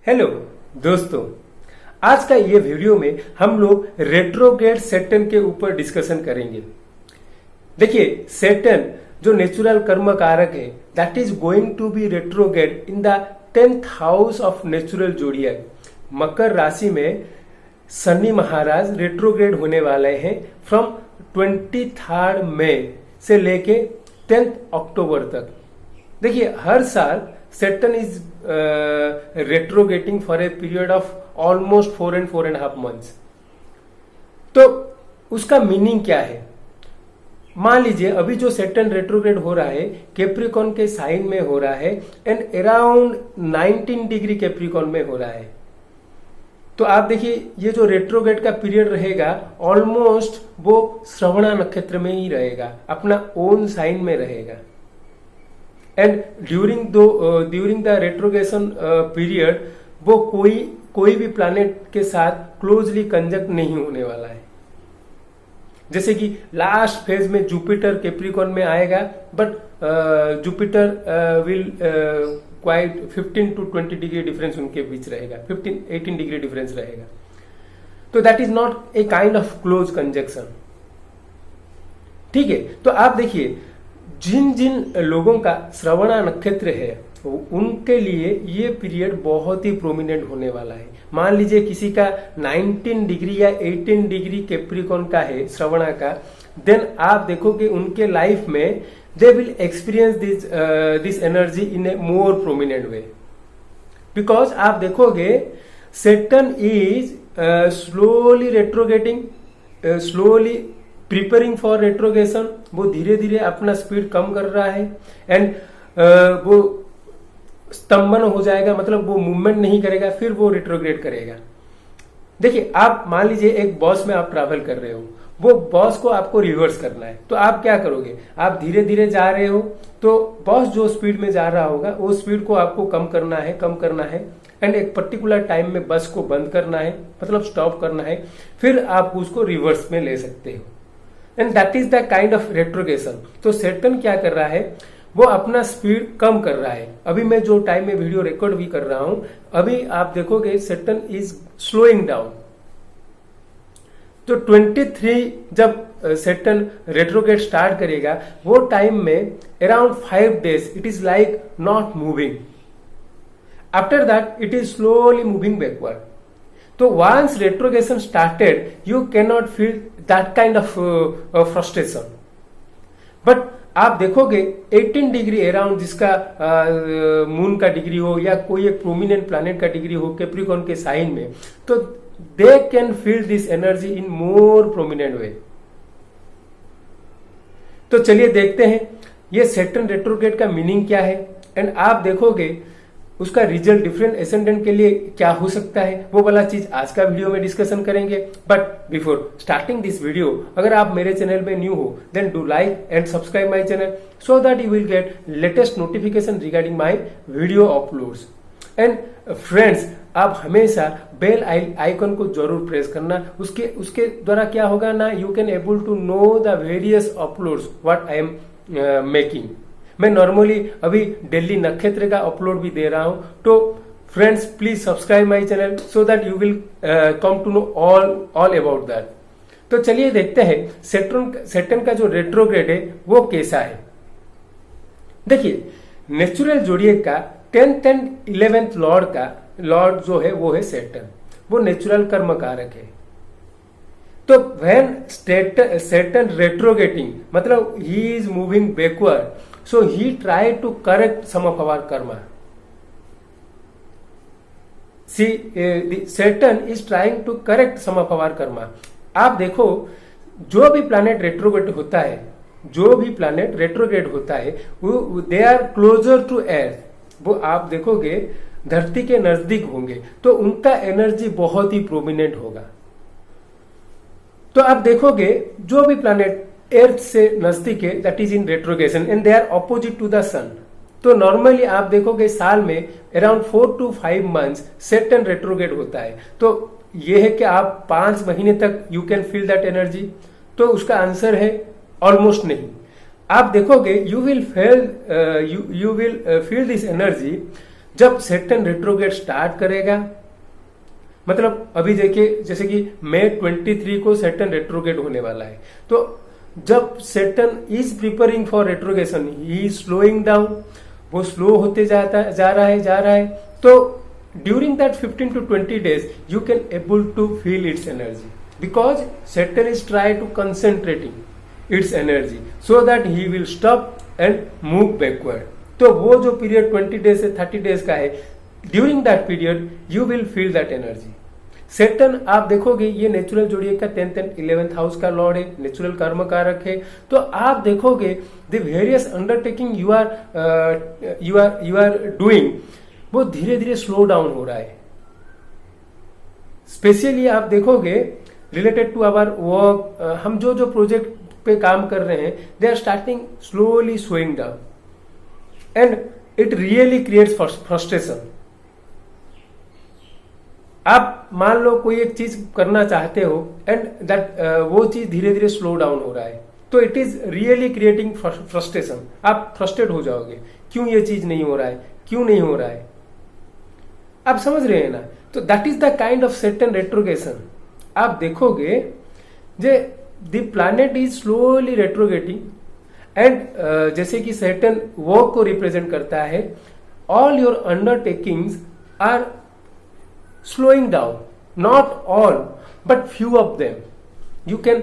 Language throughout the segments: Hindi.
हेलो दोस्तों, आज का ये वीडियो में हम लोग रेट्रोग्रेड सैटर्न के ऊपर डिस्कशन करेंगे। देखिए, सैटर्न जो नेचुरल कर्म कारक है that is going to be retrograde in the 10th house of natural zodiac. मकर राशि में शनि महाराज रेट्रोग्रेड होने वाले हैं फ्रॉम 23 मई से लेके 10 अक्टूबर तक। देखिए, हर साल Saturn is retrograding for a period of almost 4.5 months। तो उसका मीनिंग क्या है? मान लीजिए अभी जो Saturn रेट्रोग्रेड हो रहा है कैप्रिकॉर्न के साइन में हो रहा है एंड अराउंड 19 डिग्री कैप्रिकॉर्न में हो रहा है। तो आप देखिए, ये जो रेट्रोग्रेड का पीरियड रहेगा ऑलमोस्ट वो श्रवणा नक्षत्र में ही रहेगा, अपना ओन साइन में रहेगा। And during the retrogression period वो कोई भी प्लैनेट के साथ क्लोजली कंजक्ट नहीं होने वाला है। जैसे कि लास्ट फेज में जुपिटर कैप्रिकॉर्न में आएगा, but Jupiter will quite 15 to 20 degree difference उनके बीच रहेगा, 15-18 डिग्री डिफरेंस रहेगा। तो that is not a kind of close conjunction. ठीक है, तो आप देखिए जिन जिन लोगों का श्रवणा नक्षत्र है उनके लिए ये पीरियड बहुत ही प्रोमिनेंट होने वाला है। मान लीजिए किसी का 19 डिग्री या 18 डिग्री कैप्रिकॉर्न का है श्रवणा का, देन आप देखोगे उनके लाइफ में they will experience this energy in a more prominent way. Because आप देखोगे Saturn is slowly retrograding, slowly preparing for retrogression. वो धीरे धीरे अपना स्पीड कम कर रहा है एंड वो स्तंभन हो जाएगा, मतलब वो मूवमेंट नहीं करेगा, फिर वो रेट्रोग्रेड करेगा। देखिए, आप मान लीजिए एक बस में आप ट्रैवल कर रहे हो, वो बस को आपको रिवर्स करना है, तो आप क्या करोगे? आप धीरे धीरे जा रहे हो तो बस जो स्पीड में जा रहा होगा वो स्पीड को आपको कम करना है एंड एक पर्टिकुलर टाइम में बस को बंद करना है, मतलब स्टॉप करना है, फिर आप उसको रिवर्स में ले सकते हो। And that is the kind of retrogression. तो सैटर्न क्या कर रहा है? वो अपना स्पीड कम कर रहा है। अभी मैं जो टाइम में वीडियो रिकॉर्ड भी कर रहा हूं, अभी आप देखोगे सैटर्न इज स्लोइंग डाउन। तो 23 जब सैटर्न रेट्रोग्रेड स्टार्ट करेगा वो टाइम में around 5 days it is like not moving. After that it is slowly moving backward. तो once retrogression started, you cannot feel that kind of frustration. But आप देखोगे 18 डिग्री अराउंड जिसका मून का डिग्री हो या कोई एक प्रोमिनेंट प्लैनेट का डिग्री हो कैप्रिकॉर्न के साइन में, तो they can feel this energy in more prominent way. तो चलिए देखते हैं ये सैटर्न रेट्रोग्रेड का मीनिंग क्या है एंड आप देखोगे उसका रिजल्ट डिफरेंट एसेंडेंट के लिए क्या हो सकता है, वो वाला चीज आज का वीडियो में डिस्कशन करेंगे। But before starting this video, अगर आप मेरे चैनल में न्यू हो then do like and subscribe my channel so that you will get latest notification regarding my video uploads. And friends, आप हमेशा बेल आइकन को जरूर प्रेस करना। उसके द्वारा क्या होगा ना, you can able to know the various uploads what I am making. मैं नॉर्मली अभी डेली नक्षत्र का अपलोड भी दे रहा हूं। तो friends, please subscribe my channel so that you will come to know all about that. तो चलिए देखते हैं सैटर्न का जो रेट्रोग्रेड है वो कैसा है। देखिए, नेचुरल जोडिएक का 10th एंड 11th लॉर्ड जो है वो है सैटर्न। वो नेचुरल कर्म कारक है। तो व्हेन सैटर्न रेट्रोग्रेडिंग मतलब he is moving backward, so he tried to correct some of our karma. See, the Saturn is trying to correct some of our karma. आप देखो, जो भी प्लैनेट रेट्रोग्रेड होता है वो they are closer to earth. वो आप देखोगे धरती के नजदीक होंगे तो उनका एनर्जी बहुत ही प्रोमिनेंट होगा। तो आप देखोगे जो भी प्लैनेट अर्थ से नजदीक है that is in retrogression and they are opposite to the sun. तो नॉर्मली आप देखोगे साल में around 4 to 5 months Saturn retrograde होता है। तो ये है कि आप 5 महीने तक you can feel that energy. तो उसका आंसर है ऑलमोस्ट नहीं। आप देखोगे you will feel this energy जब सैटर्न रेट्रोग्रेड स्टार्ट करेगा, मतलब अभी देखिए जैसे कि मई 23 को सैटर्न रेट्रोग्रेड होने वाला है, तो जब Saturn is preparing for retrogression, he is slowing down, वो स्लो होते जा रहा है, तो during that 15 to 20 days you can able to feel its energy, because Saturn is trying to concentrating its energy so that he will stop and move backward. तो वो जो पीरियड 20 डेज से 30 डेज का है, during that period you will feel that energy. Saturn आप देखोगे ये नेचुरल जोडिएक का 10th and 11th हाउस का लॉर्ड है, नेचुरल कर्म कारक है, तो आप देखोगे the various undertaking you are doing, वो धीरे धीरे स्लो डाउन हो रहा है. स्पेशली आप देखोगे रिलेटेड टू आवर वर्क, हम जो जो प्रोजेक्ट पे काम कर रहे हैं, they are starting slowly slowing down and it really creates frustration. आप मान लो कोई एक चीज करना चाहते हो एंड दैट वो चीज धीरे धीरे स्लो डाउन हो रहा है, तो it is really creating frustration. आप फ्रस्ट्रेट हो जाओगे, क्यों ये चीज नहीं हो रहा है, क्यों नहीं हो रहा है. आप समझ रहे हैं ना. तो that is the kind of Saturn retrogression. आप देखोगे जे the planet is slowly retrograding and जैसे कि सैटर्न वर्क को रिप्रेजेंट करता है, all your undertakings are slowing down, not all but few of them. You can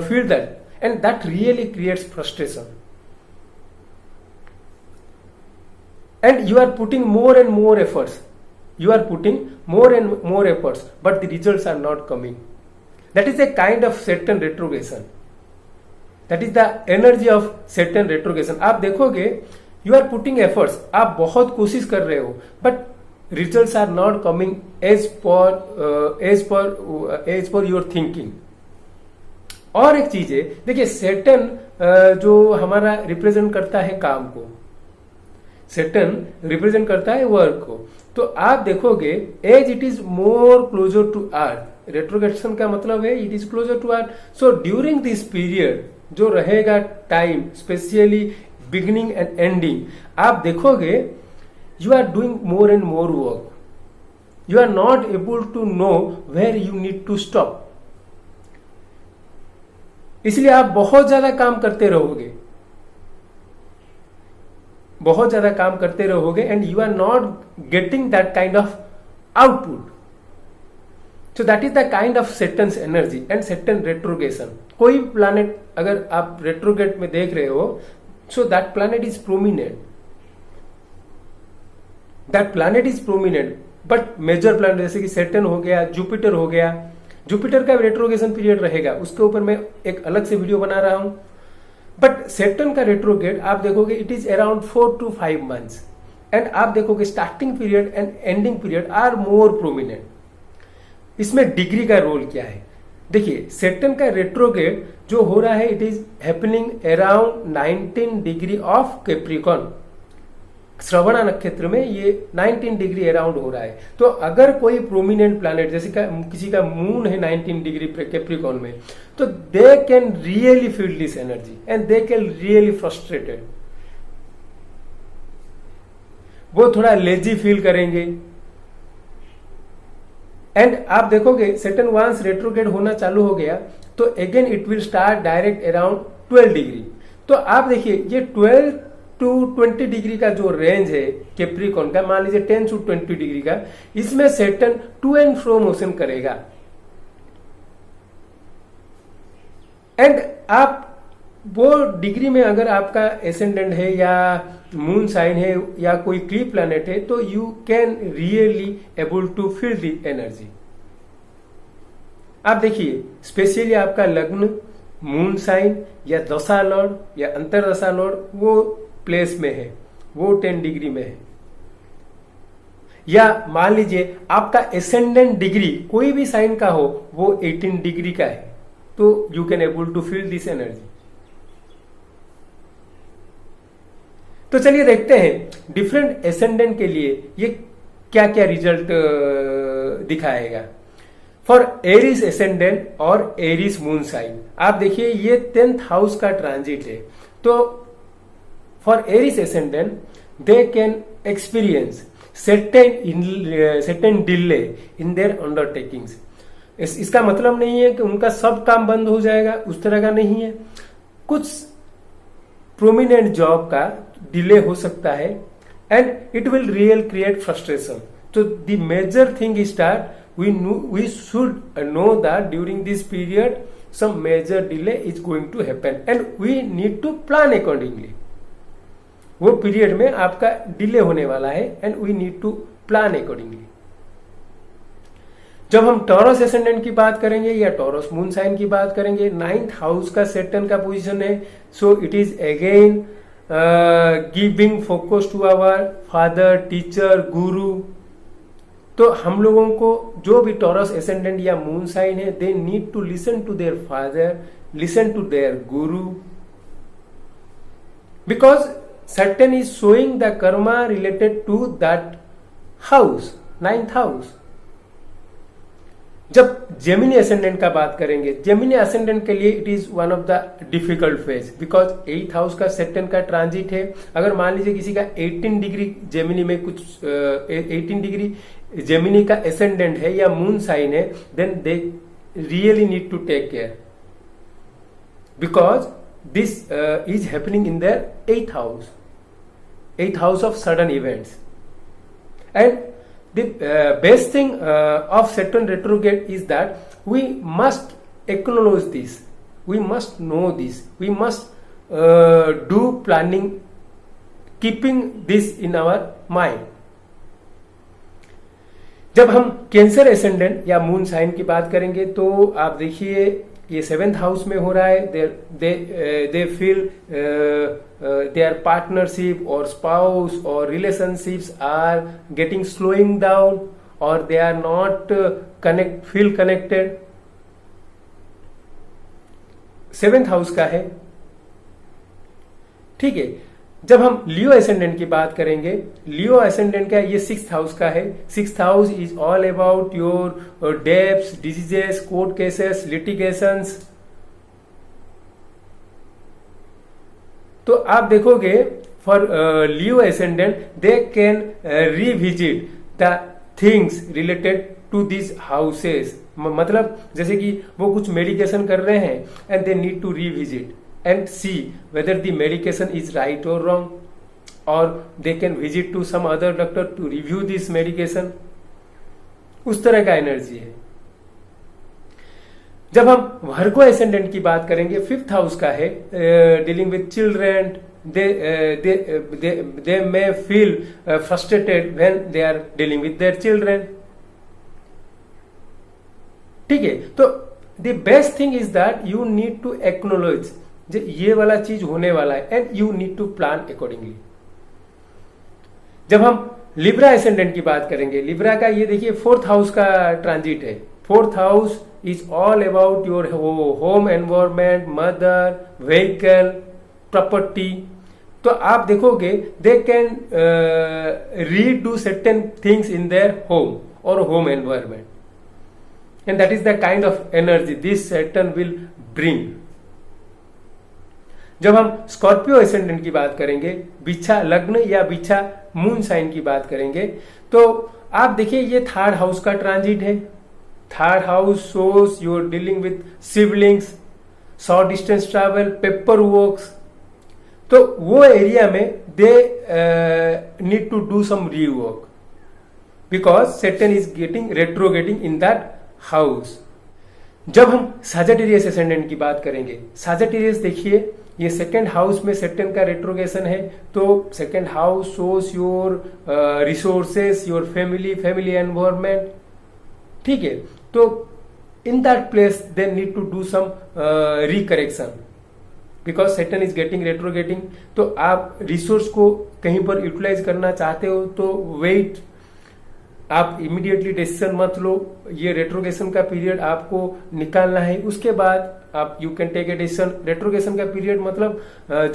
feel that and that really creates frustration, and you are putting more and more efforts, but the results are not coming. That is a kind of Saturn retrogression. That is the energy of Saturn retrogression. आप देखोगे you are putting efforts, आप बहुत कोशिश कर रहे हो, but results are not coming as per your thinking. और एक चीज है, देखिए सैटर्न जो हमारा रिप्रेजेंट करता है काम को, सैटर्न रिप्रेजेंट करता है वर्क को, तो आप देखोगे as it is more closer to earth, retrogression का मतलब है it is closer to earth. So during this period जो रहेगा time, specially beginning and ending, आप देखोगे you are doing more and more work. You are not able to know where you need to stop. इसलिए आप बहुत ज्यादा काम करते रहोगे and you are not getting that kind of output. So that is the kind of Saturn's energy and Saturn retrogression. कोई प्लैनेट अगर आप रेट्रोग्रेड में देख रहे हो, so that planet is prominent, that planet is prominent. But major planet जैसे कि सैटर्न हो गया, जुपिटर हो गया, जुपिटर का रेट्रोग्रेशन पीरियड रहेगा, उसके ऊपर मैं एक अलग से वीडियो बना रहा हूं. बट सैटर्न का रेट्रोग्रेड आप देखोगे it is around 4 to 5 months and आप देखोगे starting period and ending period are more prominent. इसमें डिग्री का रोल क्या है? देखिए सैटर्न का रेट्रोग्रेड जो हो रहा है, it is happening around 19 degree of Capricorn. Shravana नक्षत्र में ये 19 डिग्री अराउंड हो रहा है. तो अगर कोई प्रोमिनेंट प्लैनेट जैसे किसी का मून है 19 डिग्री कैप्रिकॉन में, तो they can really feel this energy and they can really frustrated. वो थोड़ा लेजी फील करेंगे. एंड आप देखोगे सैटर्न वंस रेट्रोग्रेड होना चालू हो गया तो again it will start direct around 12 degree. तो आप देखिए ये 12 to 20 डिग्री का जो रेंज है कैप्रिकॉन का, मान लीजिए 10 to 20 डिग्री का, इसमें Saturn to and fro motion करेगा. एंड आप वो डिग्री में अगर आपका एसेंडेंट है या मून साइन है या कोई क्ली प्लैनेट है, तो you can really able to feel the energy. आप देखिए स्पेशली आपका लग्न, मून साइन या दशा लॉर्ड या अंतरदशा लॉर्ड वो प्लेस में है, वो 10 डिग्री में है, या मान लीजिए आपका एसेंडेंट डिग्री कोई भी साइन का हो वो 18 डिग्री का है, तो you can able to feel this energy. तो चलिए देखते हैं डिफरेंट एसेंडेंट के लिए ये क्या क्या रिजल्ट दिखाएगा. फॉर एरिस एसेंडेंट और एरिस मून साइन, आप देखिए ये 10th हाउस का ट्रांजिट है. तो for Aries ascendant they can experience certain delay in their undertakings. इसका मतलब नहीं है कि उनका सब काम बंद हो जाएगा, उस तरह का नहीं है. कुछ प्रोमिनेंट जॉब का डिले हो सकता है and it will real create frustration. तो the major thing is that we should know that during this period some major delay is going to happen and we need to plan accordingly. वो पीरियड में आपका डिले होने वाला है and we need to plan accordingly. जब हम टॉरस एसेंडेंट की बात करेंगे या टॉरस मून साइन की बात करेंगे, 9th हाउस का सैटर्न का पोजीशन है. So it is again giving focus to our father, teacher, guru. तो हम लोगों को जो भी टॉरस एसेंडेंट या मून साइन है, they need to listen to their father, listen to their guru, because Saturn is showing the karma related to that house, 9th house. जब जेमिनी एसेंडेंट का बात करेंगे, जेमिनी एसेंडेंट के लिए it is one of the difficult phase because 8th house का सैटर्न का ट्रांजिट है. अगर मान लीजिए किसी का 18 डिग्री जेमिनी में कुछ 18 डिग्री जेमिनी का एसेंडेंट है या मून साइन है, then they really need to take care because this is happening in their 8th house of sudden events. And the best thing of Saturn retrograde is that we must acknowledge this, we must know this, we must do planning, keeping this in our mind. जब हम कैंसर एसेंडेंट या मून साइन की बात करेंगे तो आप देखिए ये 7th हाउस में हो रहा है. दे फील देयर पार्टनरशिप और स्पाउस और relationships are getting slowing down और they are not feel connected. 7th house का है, ठीक है. जब हम लियो एसेंडेंट की बात करेंगे, लियो एसेंडेंट का ये 6th हाउस का है. 6th house is all about your debts, diseases, court cases, litigations. तो आप देखोगे for Leo ascendant they can revisit the things related to this houses. मतलब जैसे कि वो कुछ मेडिकेशन कर रहे हैं and they need to revisit and see whether the medication is right or wrong, or they can visit to some other doctor to review this medication. उस तरह का एनर्जी है. जब हम वर्गो एसेंडेंट की बात करेंगे, 5th हाउस का है, dealing with children. they may feel frustrated when they are dealing with their children. ठीक है. तो the best thing is that you need to acknowledge ये वाला चीज होने वाला है and you need to plan accordingly. जब हम लिब्रा एसेंडेंट की बात करेंगे, लिब्रा का ये देखिए 4th हाउस का ट्रांजिट है. 4th house is all about your home environment, mother, vehicle, property. तो आप देखोगे they can redo certain things in their home और home environment, and that is the kind of energy this Saturn will bring. जब हम स्कॉर्पियो एसेंडेंट की बात करेंगे, बिच्छा लग्न या बिच्छा मून साइन की बात करेंगे, तो आप देखिए ये 3rd हाउस का ट्रांजिट है. 3rd house shows you are dealing with siblings, short distance travel, paper works. तो वो एरिया में they need to do some rework because Saturn is getting retrograding in that house. जब हम सैजिटेरियस एसेंडेंट की बात करेंगे, सैजिटेरियस देखिए ये 2nd हाउस में सैटर्न का रेट्रोगेशन है. तो 2nd house shows your resources, your family environment. ठीक है. तो in that place they need to do some recorrection because Saturn is getting retrograding. तो आप रिसोर्स को कहीं पर यूटिलाइज करना चाहते हो तो वेट, आप इमीडिएटली डिसीजन मत लो. ये रेट्रोगेशन का पीरियड आपको निकालना है, उसके बाद आप you can take a decision. Retrogression का पीरियड मतलब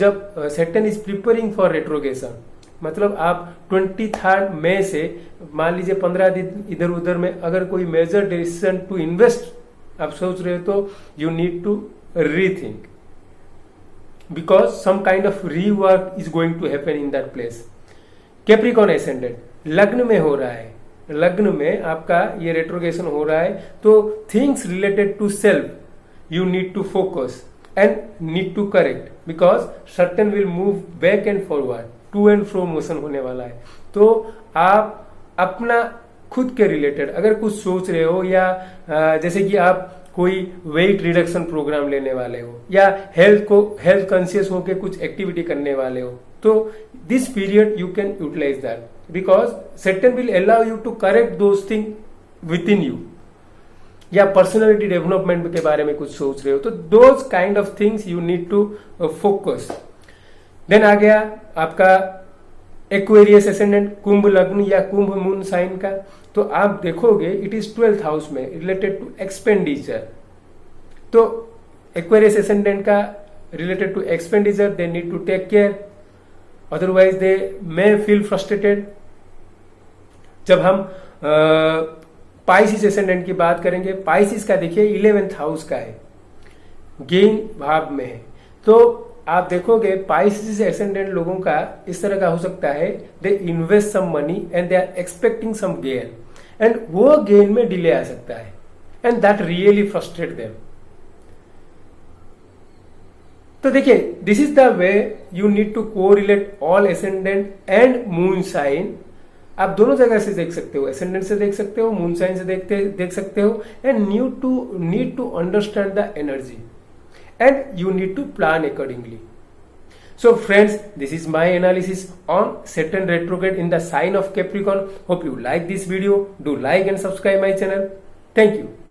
जब Saturn is preparing for retrogression, मतलब आप 23 मई से मान लीजिए 15 दिन इधर उधर में अगर कोई मेजर डिसीजन टू इन्वेस्ट आप सोच रहे हो तो you need to rethink because some kind of rework is going to happen in that place. Capricorn ascendant, लग्न में हो रहा है, लग्न में आपका ये रेट्रोगेशन हो रहा है, तो things related to self you need to focus and need to correct, because certain will move back and forward, to and fro motion होने वाला है। तो आप अपना खुद के रिलेटेड अगर कुछ सोच रहे हो, या जैसे कि आप कोई वेट रिडक्शन प्रोग्राम लेने वाले हो, या हेल्थ कॉन्शियस होकर कुछ एक्टिविटी करने वाले हो, तो this period you can utilise that, because Saturn will allow you to correct those things within you. या पर्सनैलिटी डेवलपमेंट के बारे में कुछ सोच रहे हो, तो those kind of things you need to focus. Then आ गया आपका एक्वेरियस एसेंडेंट, कुंभ लग्न या कुंभ मून साइन का, तो आप देखोगे इट इज 12th हाउस में रिलेटेड टू एक्सपेंडिचर। तो एक्वेरियस एसेंडेंट का related to expenditure, they need to take care, otherwise they may feel frustrated. जब हम पाइसिस एसेंडेंट की बात करेंगे, पाइसिस का देखिए 11th हाउस का है, गेन भाव में है, तो आप देखोगे पाइसिस एसेंडेंट लोगों का इस तरह का हो सकता है, they invest some money and they are expecting some gain, and वो गेन में डिले आ सकता है, and that really frustrate them. तो देखिए, this is the way you need to correlate all ascendant and moon sign. आप दोनों जगह से देख सकते हो, एसेंडेंट से देख सकते हो, मून साइन से देख सकते हो, and need to understand the energy and you need to plan accordingly. So friends, this is my analysis on Saturn retrograde in the sign of Capricorn. Hope you like this video. Do like and subscribe my channel. Thank you.